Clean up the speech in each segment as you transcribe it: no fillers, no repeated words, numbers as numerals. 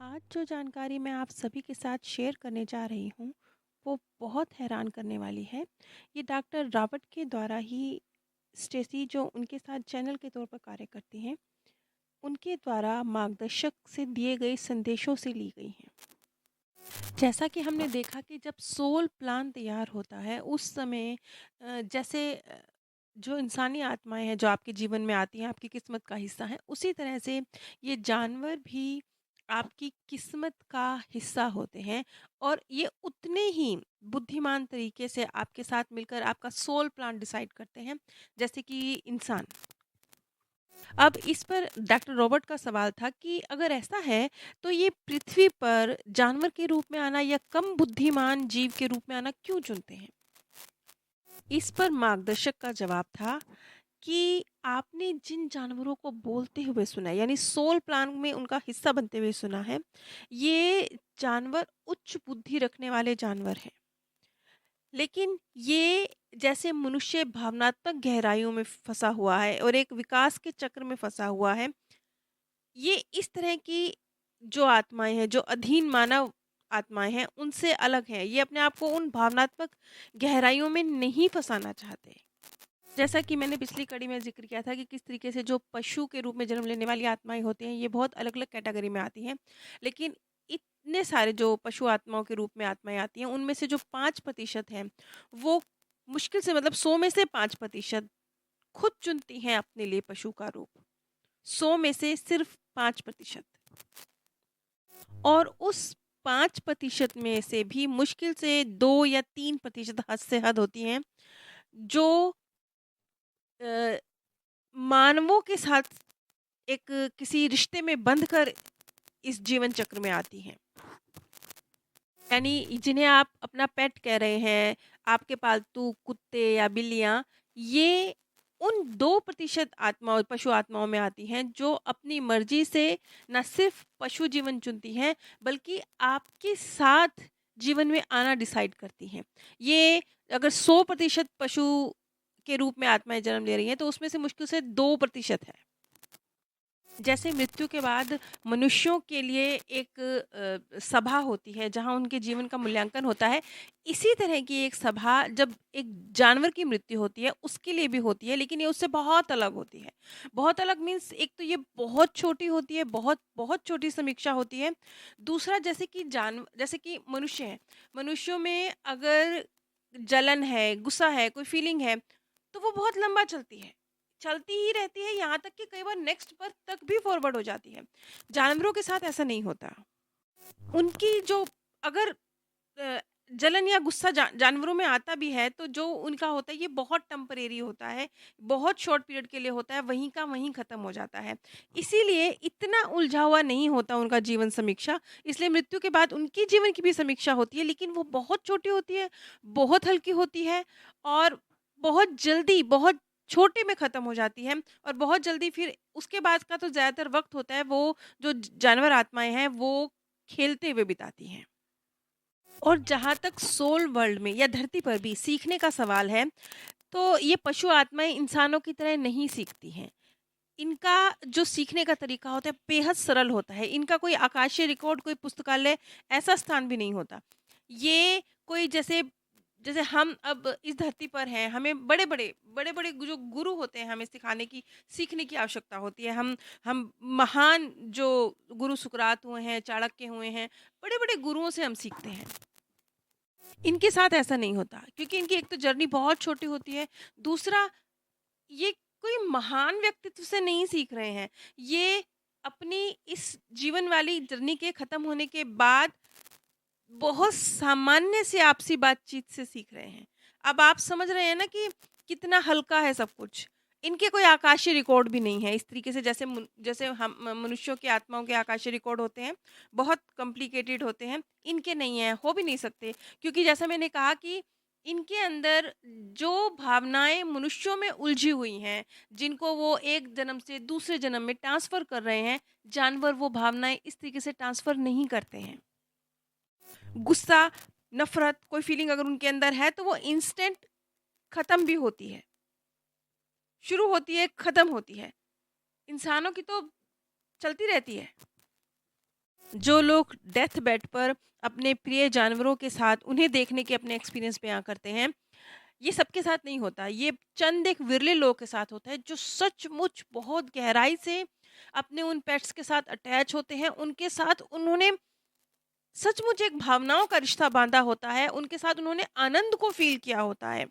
आज जो जानकारी मैं आप सभी के साथ शेयर करने जा रही हूँ, वो बहुत हैरान करने वाली है। ये डॉक्टर रॉबर्ट के द्वारा ही स्टेसी जो उनके साथ चैनल के तौर पर कार्य करती हैं, उनके द्वारा मार्गदर्शक से दिए गए संदेशों से ली गई हैं। जैसा कि हमने देखा कि जब सोल प्लान तैयार होता है, उस समय जैसे जो इंसानी आत्माएँ हैं, जो आपके जीवन में आती हैं, आपकी किस्मत का हिस्सा हैं, उसी तरह से ये जानवर भी आपकी किस्मत का हिस्सा होते हैं और ये उतने ही बुद्धिमान तरीके से आपके साथ मिलकर आपका सोल प्लान डिसाइड करते हैं, जैसे कि इंसान। अब इस पर डॉक्टर रॉबर्ट का सवाल था कि अगर ऐसा है, तो ये पृथ्वी पर जानवर के रूप में आना या कम बुद्धिमान जीव के रूप में आना क्यों चुनते हैं? इस पर मार्गदर्शक का जवाब था कि आपने जिन जानवरों को बोलते हुए सुना है, यानी सोल प्लान में उनका हिस्सा बनते हुए सुना है, ये जानवर उच्च बुद्धि रखने वाले जानवर हैं। लेकिन ये जैसे मनुष्य भावनात्मक गहराइयों में फंसा हुआ है और एक विकास के चक्र में फंसा हुआ है, ये इस तरह की जो आत्माएँ हैं, जो अधीन मानव आत्माएँ हैं, उनसे अलग हैं। ये अपने आप को उन भावनात्मक गहराइयों में नहीं फँसाना चाहते। जैसा कि मैंने पिछली कड़ी में ज़िक्र किया था कि किस तरीके से जो पशु के रूप में जन्म लेने वाली आत्माएँ होती हैं, ये बहुत अलग-अलग कैटेगरी में आती हैं। लेकिन इतने सारे जो पशु आत्माओं के रूप में आत्माएँ आती हैं, उनमें से जो 5% हैं, वो मुश्किल से मतलब 100 में से 5% खुद चुनती हैं अपने लिए पशु का रूप। 100 में से सिर्फ़ 5%। और उस 5% में से भी मुश्किल से 2 या 3% हद से हद होती हैं, जो अ, मानवों के साथ एक किसी रिश्ते में बंध कर इस जीवन चक्र में आती हैं। यानी जिन्हें आप अपना पेट कह रहे हैं, आपके पालतू कुत्ते या बिल्लियाँ, ये उन 2% आत्माओं पशु आत्माओं में आती हैं, जो अपनी मर्ज़ी से ना सिर्फ़ पशु जीवन चुनती हैं, बल्कि आपके साथ जीवन में आना डिसाइड करती हैं। ये अगर 100% पशु के रूप में आत्माएँ जन्म ले रही हैं, तो उसमें से मुश्किल से 2% है। जैसे मृत्यु के बाद मनुष्यों के लिए एक सभा होती है जहाँ उनके जीवन का मूल्यांकन होता है, इसी तरह की एक सभा जब एक जानवर की मृत्यु होती है उसके लिए भी होती है, लेकिन ये उससे बहुत अलग होती है। बहुत अलग मीन्स एक तो ये बहुत छोटी होती है, बहुत बहुत छोटी समीक्षा होती है। दूसरा जैसे कि मनुष्य हैं, मनुष्यों में अगर जलन है, गुस्सा है, कोई फीलिंग है, तो वो बहुत लंबा चलती है। चलती ही रहती है, यहाँ तक कि कई बार नेक्स्ट बर्थ तक भी फॉरवर्ड हो जाती है। जानवरों के साथ ऐसा नहीं होता। उनकी जो अगर अ, जलन या गुस्सा जानवरों में आता भी है, तो जो उनका होता है ये बहुत टेम्परेरी होता है, बहुत शॉर्ट पीरियड के लिए होता है, वहीं का वहीं खत्म हो जाता है। इसीलिए इतना उलझा हुआ नहीं होता उनका जीवन समीक्षा, इसलिए मृत्यु के बाद उनकी जीवन की भी समीक्षा होती है, लेकिन वो बहुत छोटी होती है, बहुत हल्की होती है और बहुत जल्दी, बहुत छोटे में खत्म हो जाती है और बहुत जल्दी फिर उसके बाद का तो ज़्यादातर वक़्त होता है वो जो जानवर आत्माएँ हैं, वो खेलते हुए बिताती हैं। और जहाँ तक सोल वर्ल्ड में या धरती पर भी सीखने का सवाल है, तो ये पशु आत्माएँ इंसानों की तरह नहीं सीखती हैं। इनका जो सीखने का तरीका होता है बेहद सरल होता है। इनका कोई आकाशीय रिकॉर्ड, कोई पुस्तकालय ऐसा स्थान भी नहीं होता। ये कोई जैसे जैसे हम अब इस धरती पर हैं, हमें बड़े-बड़े जो गुरु होते हैं, हमें सिखाने की, सीखने की आवश्यकता होती है। हम महान जो गुरु सुकरात हुए हैं, चाणक्य हुए हैं, बड़े-बड़े गुरुओं से हम सीखते हैं। इनके साथ ऐसा नहीं होता क्योंकि इनकी एक तो जर्नी बहुत छोटी होती है, दूसरा ये कोई महान व्यक्तित्व से नहीं सीख रहे हैं। ये अपनी इस जीवन वाली जर्नी के खत्म होने के बाद बहुत सामान्य से आपसी बातचीत से सीख रहे हैं। अब आप समझ रहे हैं ना कि कितना हल्का है सब कुछ। इनके कोई आकाशीय रिकॉर्ड भी नहीं है इस तरीके से जैसे हम मनुष्यों की आत्माओं के आकाशीय रिकॉर्ड होते हैं, बहुत कॉम्प्लिकेटेड होते हैं, इनके नहीं हैं, हो भी नहीं सकते क्योंकि जैसा मैंने कहा कि इनके अंदर जो भावनाएँ मनुष्यों में उलझी हुई हैं, जिनको वो एक जन्म से दूसरे जन्म में ट्रांसफ़र कर रहे हैं, जानवर वो भावनाएँ इस तरीके से ट्रांसफ़र नहीं करते हैं। गुस्सा, नफ़रत, कोई फ़ीलिंग अगर उनके अंदर है तो वो इंस्टेंट ख़त्म भी होती है। शुरू होती है, ख़त्म होती है। इंसानों की तो चलती रहती है। जो लोग डेथ बेड पर अपने प्रिय जानवरों के साथ उन्हें देखने के अपने एक्सपीरियंस बयां करते हैं, ये सबके साथ नहीं होता। ये चंद एक विरले लोगों के साथ होता है जो सचमुच बहुत गहराई से अपने उन पेट्स के साथ अटैच होते हैं। उनके साथ उन्होंने सचमुच एक भावनाओं का रिश्ता बांधा होता है, उनके साथ उन्होंने आनंद को फ़ील किया होता है।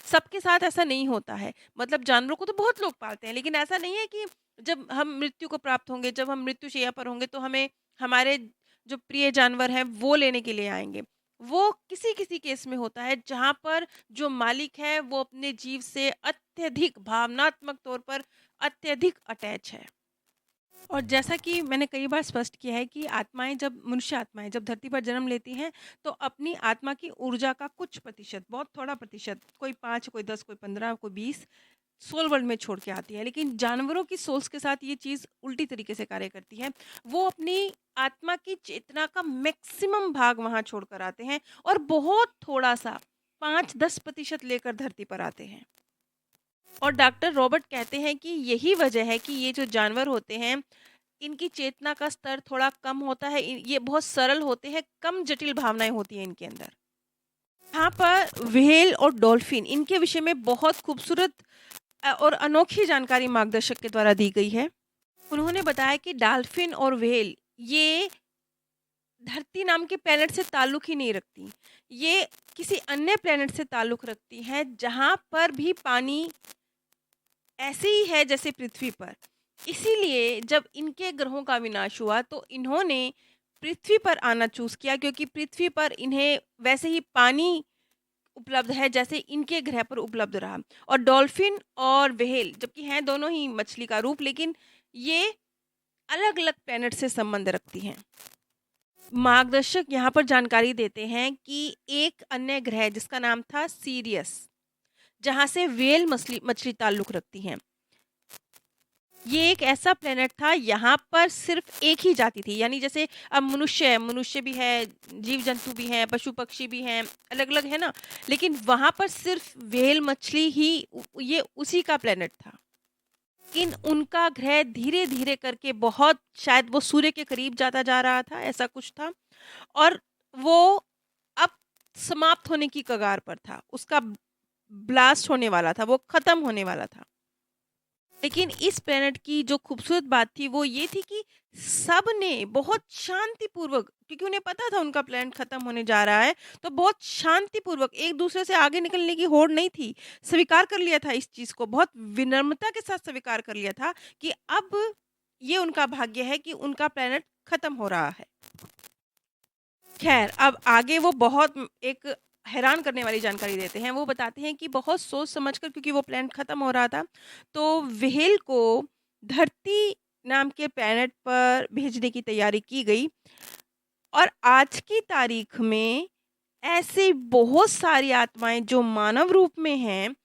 सबके साथ ऐसा नहीं होता है। मतलब जानवरों को तो बहुत लोग पालते हैं, लेकिन ऐसा नहीं है कि जब हम मृत्यु को प्राप्त होंगे, जब हम मृत्युशैया पर होंगे तो हमें हमारे जो प्रिय जानवर हैं वो लेने के लिए आएँगे। वो किसी-किसी केस में होता है जहाँ पर जो मालिक है वो अपने जीव से अत्यधिक भावनात्मक तौर पर अत्यधिक अटैच है। और जैसा कि मैंने कई बार स्पष्ट किया है कि आत्माएँ जब मनुष्य आत्माएँ जब धरती पर जन्म लेती हैं, तो अपनी आत्मा की ऊर्जा का कुछ प्रतिशत, बहुत थोड़ा प्रतिशत, कोई 5, कोई 10, कोई 15, कोई 20 सोल वर्ल्ड में छोड़ के आती है। लेकिन जानवरों की सोल्स के साथ ये चीज़ उल्टी तरीके से कार्य करती है। वो अपनी आत्मा की चेतना का मैक्सिमम भाग वहाँ छोड़कर आते हैं और बहुत थोड़ा-सा 5-10% लेकर धरती पर आते हैं। और डॉक्टर रॉबर्ट कहते हैं कि यही वजह है कि ये जो जानवर होते हैं, इनकी चेतना का स्तर थोड़ा कम होता है। ये बहुत सरल होते हैं, कम जटिल भावनाएं होती हैं इनके अंदर। यहाँ पर व्हेल और डॉल्फिन इनके विषय में बहुत खूबसूरत और अनोखी जानकारी मार्गदर्शक के द्वारा दी गई है। उन्होंने बताया कि डॉल्फिन और व्हेल ये धरती नाम के प्लेनेट से ताल्लुक ही नहीं रखती। ये किसी अन्य प्लेनेट से ताल्लुक रखती हैं जहाँ पर भी पानी ऐसे ही है जैसे पृथ्वी पर। इसीलिए जब इनके ग्रहों का विनाश हुआ तो इन्होंने पृथ्वी पर आना चूज़ किया, क्योंकि पृथ्वी पर इन्हें वैसे ही पानी उपलब्ध है जैसे इनके ग्रह पर उपलब्ध रहा। और डॉल्फिन और व्हेल जबकि हैं दोनों ही मछली का रूप, लेकिन ये अलग-अलग प्लैनेट से संबंध रखती हैं। मार्गदर्शक यहाँ पर जानकारी देते हैं कि एक अन्य ग्रह जिसका नाम था सीरियस, जहाँ से व्हेल मछली मछली ताल्लुक रखती हैं। ये एक ऐसा प्लेनेट था, यहाँ पर सिर्फ एक ही जाति थी। यानी जैसे अब मनुष्य है, मनुष्य भी है, जीव जंतु भी हैं, पशु पक्षी भी हैं, अलग अलग है ना। लेकिन वहाँ पर सिर्फ व्हेल मछली ही ये उसी का प्लेनेट था। इन उनका ग्रह धीरे धीरे करके बहुत, शायद वो सूर्य के करीब जाता जा रहा था, ऐसा कुछ था। और वो अब समाप्त होने की कगार पर था, उसका ब्लास्ट होने वाला था, वो खत्म होने वाला था। लेकिन इस प्लेनेट की जो खूबसूरत बात थी वो ये थी कि सब ने बहुत शांतिपूर्वक, क्योंकि उन्हें पता था उनका प्लेनेट खत्म होने जा रहा है, तो बहुत शांतिपूर्वक एक दूसरे से आगे निकलने की होड़ नहीं थी, स्वीकार कर लिया था इस चीज को, बहुत विनम्रता के साथ स्वीकार कर लिया था कि अब ये उनका भाग्य है कि उनका प्लेनेट खत्म हो रहा है। खैर, अब आगे वो बहुत एक हैरान करने वाली जानकारी देते हैं। वो बताते हैं कि बहुत सोच समझकर, क्योंकि वो प्लैनेट ख़त्म हो रहा था, तो व्हेल को धरती नाम के प्लैनेट पर भेजने की तैयारी की गई। और आज की तारीख में ऐसी बहुत सारी आत्माएँ जो मानव रूप में हैं,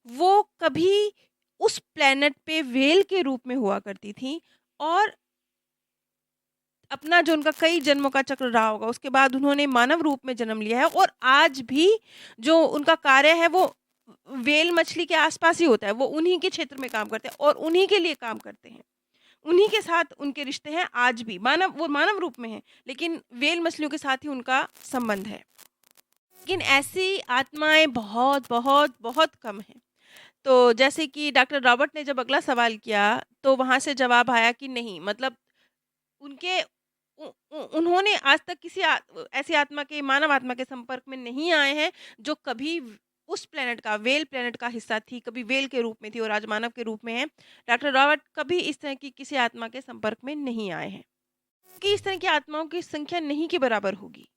वो कभी उस प्लैनेट पे व्हेल के रूप में हुआ करती थीं और अपना जो उनका कई जन्मों का चक्र रहा होगा, उसके बाद उन्होंने मानव रूप में जन्म लिया है। और आज भी जो उनका कार्य है वो व्हेल मछली के आसपास ही होता है। वो उन्हीं के क्षेत्र में काम करते हैं और उन्हीं के लिए काम करते हैं। उन्हीं के साथ उनके रिश्ते हैं आज भी। वो मानव रूप में हैं, लेकिन व्हेल मछलियों के साथ ही उनका संबंध है। लेकिन ऐसी आत्माएँ बहुत, बहुत, बहुत कम हैं। तो जैसे कि डॉक्टर रॉबर्ट ने जब अगला सवाल किया, तो वहाँ से जवाब आया कि नहीं, मतलब उनके उन्होंने आज तक किसी ऐसी आत्मा के, मानव आत्मा के संपर्क में नहीं आए हैं जो कभी उस प्लेनेट का, व्हेल प्लेनेट का हिस्सा थी, कभी व्हेल के रूप में थी और आज मानव के रूप में है। डॉक्टर रॉबर्ट कभी इस तरह की किसी आत्मा के संपर्क में नहीं आए हैं, कि इस तरह की आत्माओं की संख्या नहीं के बराबर होगी।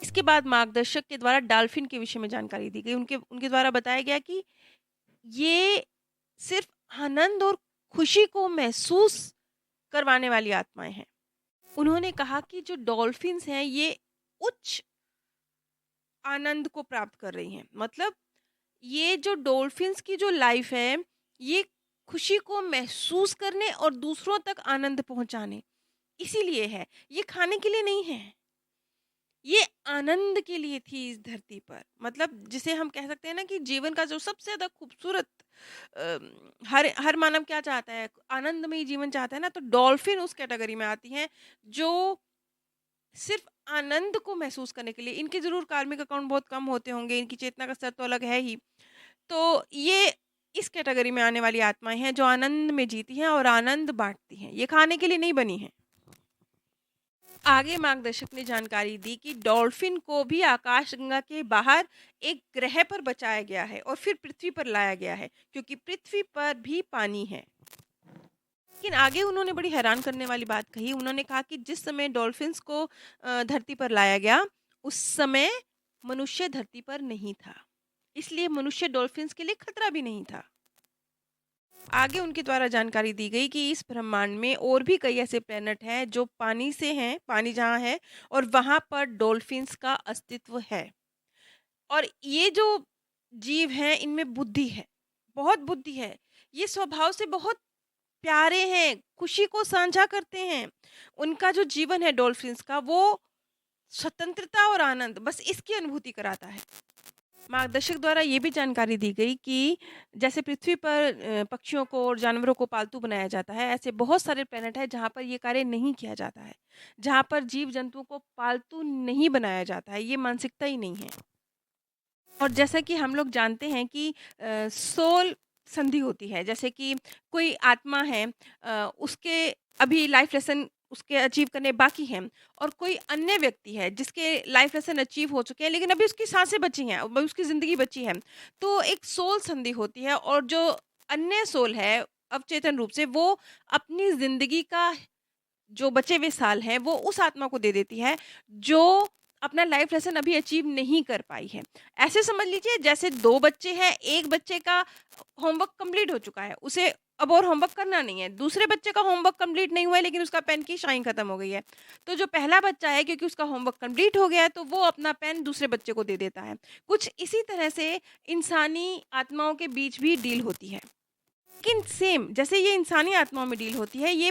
इसके बाद मार्गदर्शक के द्वारा डॉल्फिन के विषय में जानकारी दी गई। उनके उनके द्वारा बताया गया कि ये सिर्फ आनंद और खुशी को महसूस करवाने वाली आत्माएं हैं। उन्होंने कहा कि जो डॉल्फिन्स हैं ये उच्च आनंद को प्राप्त कर रही हैं। मतलब ये जो डॉल्फिन्स की जो लाइफ है, ये खुशी को महसूस करने और दूसरों तक आनंद पहुंचाने इसीलिए है। ये खाने के लिए नहीं है, ये आनंद के लिए थी इस धरती पर। मतलब जिसे हम कह सकते हैं ना कि जीवन का जो सबसे ज़्यादा खूबसूरत, हर हर मानव क्या चाहता है? आनंदमयी जीवन चाहता है ना, तो डॉल्फिन उस कैटेगरी में आती हैं जो सिर्फ आनंद को महसूस करने के लिए। इनके ज़रूर कार्मिक अकाउंट बहुत कम होते होंगे, इनकी चेतना का स्तर तो अलग है ही। तो ये इस कैटेगरी में आने वाली आत्माएँ हैं जो आनंद में जीती हैं और आनंद बाँटती हैं। ये खाने के लिए नहीं बनी हैं। आगे मार्गदर्शक ने जानकारी दी कि डॉल्फिन को भी आकाशगंगा के बाहर एक ग्रह पर बचाया गया है और फिर पृथ्वी पर लाया गया है, क्योंकि पृथ्वी पर भी पानी है। लेकिन आगे उन्होंने बड़ी हैरान करने वाली बात कही। उन्होंने कहा कि जिस समय डॉल्फिन्स को धरती पर लाया गया, उस समय मनुष्य धरती पर नहीं था। इसलिए मनुष्य डॉल्फिन्स के लिए खतरा भी नहीं था। आगे उनके द्वारा जानकारी दी गई कि इस ब्रह्मांड में और भी कई ऐसे प्लैनेट हैं जो पानी से हैं, पानी जहाँ है, और वहाँ पर डॉल्फिन्स का अस्तित्व है। और ये जो जीव हैं, इनमें बुद्धि है, बहुत बुद्धि है। ये स्वभाव से बहुत प्यारे हैं, खुशी को साझा करते हैं। उनका जो जीवन है डॉल्फिन्स का, वो स्वतंत्रता और आनंद, बस इसकी अनुभूति कराता है। मार्गदर्शक द्वारा ये भी जानकारी दी गई कि जैसे पृथ्वी पर पक्षियों को और जानवरों को पालतू बनाया जाता है, ऐसे बहुत सारे प्लेनेट हैं जहाँ पर ये कार्य नहीं किया जाता है, जहाँ पर जीव जंतुओं को पालतू नहीं बनाया जाता है, ये मानसिकता ही नहीं है। और जैसा कि हम लोग जानते हैं कि सोल संधि होती है, जैसे कि कोई आत्मा है, उसके अभी लाइफ लेसन उसके अचीव करने बाकी हैं, और कोई अन्य व्यक्ति है जिसके लाइफ लेसन अचीव हो चुके हैं, लेकिन अभी उसकी सांसें बची हैं, अभी उसकी ज़िंदगी बची है। तो एक सोल संधि होती है, और जो अन्य सोल है अवचेतन रूप से, वो अपनी ज़िंदगी का जो बचे हुए साल हैं वो उस आत्मा को दे देती है जो अपना लाइफ लेसन अभी अचीव नहीं कर पाई है। ऐसे समझ लीजिए जैसे 2 बच्चे हैं, एक बच्चे का होमवर्क कंप्लीट हो चुका है, उसे अब और होमवर्क करना नहीं है। दूसरे बच्चे का होमवर्क कंप्लीट नहीं हुआ है, लेकिन उसका पेन की शाइन खत्म हो गई है। तो जो पहला बच्चा है, क्योंकि उसका होमवर्क कंप्लीट हो गया है, तो वो अपना पेन दूसरे बच्चे को दे देता है। कुछ इसी तरह से इंसानी आत्माओं के बीच भी डील होती है। लेकिन सेम जैसे ये इंसानी आत्माओं में डील होती है, ये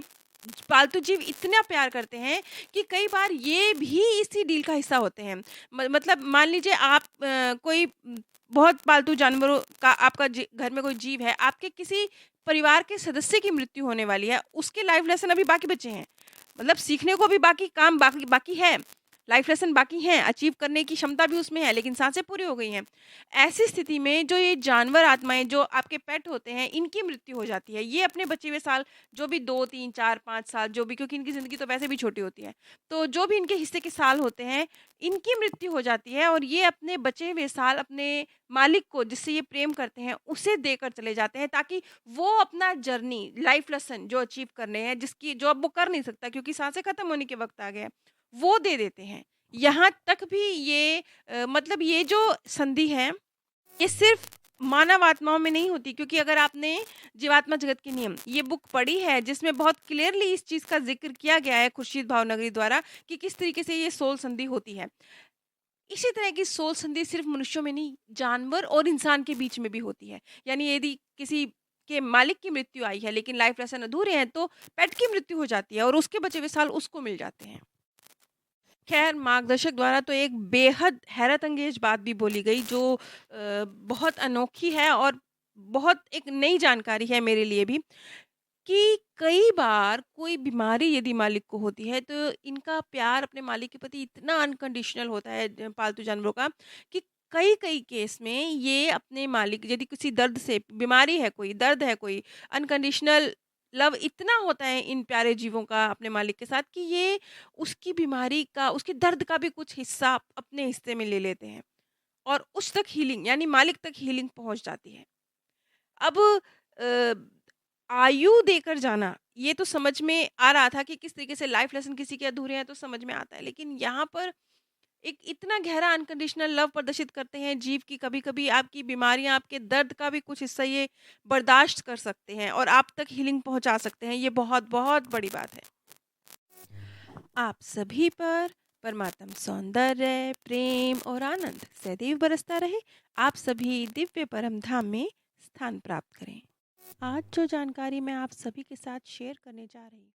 पालतू जीव इतना प्यार करते हैं कि कई बार ये भी इसी डील का हिस्सा होते हैं। मतलब मान लीजिए आप कोई बहुत पालतू जानवरों का आपका घर में कोई जीव है, आपके किसी परिवार के सदस्य की मृत्यु होने वाली है, उसके लाइफ लेसन अभी बाकी बचे हैं। मतलब सीखने को भी बाकी काम बाकी बाकी है, लाइफ लेसन बाकी हैं, अचीव करने की क्षमता भी उसमें है, लेकिन सांसें पूरी हो गई हैं। ऐसी स्थिति में जो ये जानवर आत्माएँ जो आपके पेट होते हैं, इनकी मृत्यु हो जाती है। ये अपने बचे हुए साल जो भी 2, 3, 4, 5 साल जो भी, क्योंकि इनकी ज़िंदगी तो वैसे भी छोटी होती है। तो जो भी इनके हिस्से के साल होते हैं, इनकी मृत्यु हो जाती है, और ये अपने बचे हुए साल अपने मालिक को, जिससे ये प्रेम करते हैं, उसे देकर चले जाते हैं, ताकि वो अपना जर्नी, लाइफ लेसन जो अचीव करने हैं, जिसकी जो अब वो कर नहीं सकता क्योंकि साँसें खत्म होने के वक़्त आ गया है, वो दे देते हैं। यहाँ तक भी ये मतलब ये जो संधि है, ये सिर्फ़ मानव आत्माओं में नहीं होती, क्योंकि अगर आपने जीवात्मा जगत के नियम ये बुक पढ़ी है, जिसमें बहुत क्लियरली इस चीज़ का ज़िक्र किया गया है खुर्शीद भावनगरी द्वारा कि किस तरीके से ये सोल संधि होती है। इसी तरह की सोल संधि सिर्फ़ मनुष्यों में नहीं, जानवर और इंसान के बीच में भी होती है। यानी यदि किसी के मालिक की मृत्यु आई है, लेकिन लाइफ़ लेसन अधूरे हैं, तो पेट की मृत्यु हो जाती है और उसके बचे हुए साल उसको मिल जाते हैं। खैर, मार्गदर्शक द्वारा तो एक बेहद हैरत अंगेज बात भी बोली गई जो बहुत अनोखी है और बहुत एक नई जानकारी है मेरे लिए भी, कि कई बार कोई बीमारी यदि मालिक को होती है, तो इनका प्यार अपने मालिक के प्रति इतना अनकंडीशनल होता है पालतू जानवरों का, कि कई-कई केस में ये अपने मालिक, यदि किसी दर्द से बीमारी है, कोई दर्द है, कोई अनकंडीशनल लव इतना होता है इन प्यारे जीवों का अपने मालिक के साथ, कि ये उसकी बीमारी का, उसके दर्द का भी कुछ हिस्सा अपने हिस्से में ले लेते हैं, और उस तक हीलिंग, यानी मालिक तक हीलिंग पहुँच जाती है। अब अ, आयु देकर जाना, ये तो समझ में आ रहा था कि किस तरीके से लाइफ लेसन किसी के अधूरे हैं, तो समझ में आता है। लेकिन यहाँ पर एक इतना गहरा अनकंडीशनल लव प्रदर्शित करते हैं जीव की, कभी-कभी आपकी बीमारियाँ, आपके दर्द का भी कुछ हिस्सा ये बर्दाश्त कर सकते हैं और आप तक हीलिंग पहुँचा सकते हैं। ये बहुत-बहुत बड़ी बात है। आप सभी पर परमात्म सौंदर्य, प्रेम और आनंद सदैव बरसता रहे। आप सभी दिव्य परम धाम में स्थान प्राप्त करें। आज जो जानकारी मैं आप सभी के साथ शेयर करने जा रही हूँ,